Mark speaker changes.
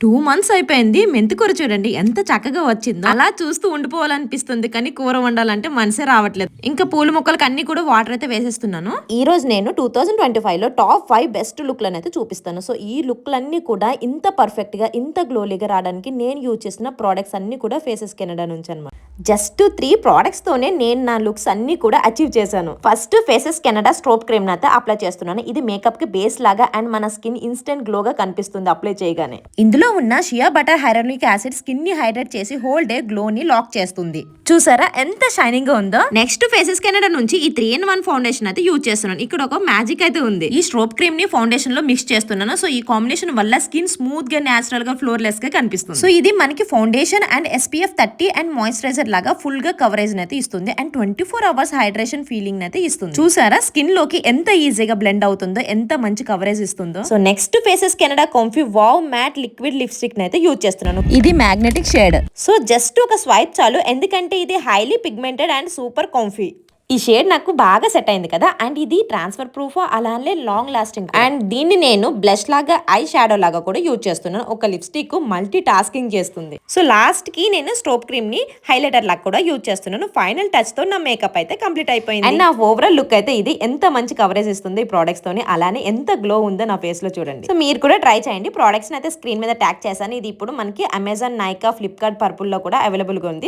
Speaker 1: 2 months అయిపోయింది. మెంతికూర చూడండి ఎంత చక్కగా వచ్చిందో. అలా చూస్తూ ఉండిపోవాలనిపిస్తుంది. కానీ కూర వండాలంటే మనసే రావట్లేదు. ఇంకా పూల మొక్కలకి అన్ని కూడా వాటర్ అయితే వేసేస్తున్నాను. ఈ రోజు నేను 2025 లో టాప్ 5 బెస్ట్ లుక్లను అయితే చూపిస్తాను. సో ఈ లుక్లన్నీ కూడా ఇంత పర్ఫెక్ట్ గా, ఇంత గ్లోలీగా రావడానికి నేను యూజ్ చేసిన ప్రోడక్ట్స్ అన్ని కూడా ఫేసెస్ కెనడా నుంచి అనమాట. జస్ట్ 3 ప్రోడక్ట్స్ తోనే నేను నా లుక్స్ అన్ని కూడా అచీవ్ చేశాను. First faces Canada strobe cream అయితే అప్లై చేస్తున్నాను. ఇది మేకప్ కి బేస్ లాగా అండ్ మన స్కిన్ ఇన్స్టెంట్ గ్లోగా కనిపిస్తుంది అప్లై చేయగానే. ఇందులో ఉన్న షియా బటర్ హైరోనిక్ యాసిడ్ స్కిన్ ని హైడ్రేట్ చేసి హోల్ డే గ్లో ని లాక్ చేస్తుంది. చూసారా ఎంత షైనింగ్ గా ఉందో. నెక్స్ట్ ఫేసెస్ కెనడా నుంచి ఈ 3-in-1 ఫౌండేషన్ అయితే యూజ్ చేస్తున్నాను. ఇక్కడ ఒక మ్యాజిక్ అయితే ఉంది. ఈ స్ట్రోబ్ క్రీమ్ ని ఫౌండేషన్ లో మిక్స్ చేస్తున్నాను. సో ఈ కాంబినేషన్ వల్ల స్కిన్ స్మూత్ గా, నేచురల్ గా, ఫ్లోర్లెస్ గా కనిపిస్తుంది. సో ఇది మనకి foundation and SPF 30 and moisturiser లాగా ఫుల్ గా కవరేజ్ అయితే ఇస్తుంది అండ్ 24 hours హైడ్రేషన్ ఫీలింగ్ అయితే ఇస్తుంది. చూసారా స్కిన్ లోకి ఎంత ఈజీగా బ్లెండ్ అవుతుందో, ఎంత మంచి కవరేజ్ ఇస్తుందో. So next Faces Canada comfy wow matte liquid lipstick అయితే యూజ్ చేస్తున్నాను. ఇది మ్యాగ్నెటిక్ షేడ్. సో జస్ట్ ఒక స్వైప్ చాలు, ఎందుకంటే ఇది highly pigmented and super comfy. ఈ షేడ్ నాకు బాగా సెట్ అయింది కదా. అండ్ ఇది ట్రాన్స్ఫర్ ప్రూఫ్, అలానే లాంగ్ లాస్టింగ్. అండ్ దీన్ని నేను బ్లష్ లాగా, ఐ షాడో లాగా కూడా యూజ్ చేస్తున్నాను. ఒక లిప్స్టిక్ మల్టీ టాస్కింగ్ చేస్తుంది. సో లాస్ట్ కి నేను స్ట్రోబ్ క్రీమ్ ని హైలైటర్ లాగా కూడా యూజ్ చేస్తున్నాను. ఫైనల్ టచ్ తో నా మేకప్ అయితే కంప్లీట్ అయిపోయింది. అండ్ నా ఓవరాల్ లుక్ అయితే ఇది. ఎంత మంచి కవరేజ్ ఇస్తుంది ఈ ప్రోడక్ట్స్ తోని, అలానే ఎంత గ్లో ఉందో నా ఫేస్ లో చూడండి. సో మీరు కూడా ట్రై చేయండి. ప్రోడక్ట్స్ అయితే స్క్రీన్ మీద ట్యాగ్ చేశాను. ఇది ఇప్పుడు మనకి అమెజాన్, నైకా, ఫ్లిప్కార్ట్, పర్పుల్ లో కూడా అవైలబుల్ గా ఉంది.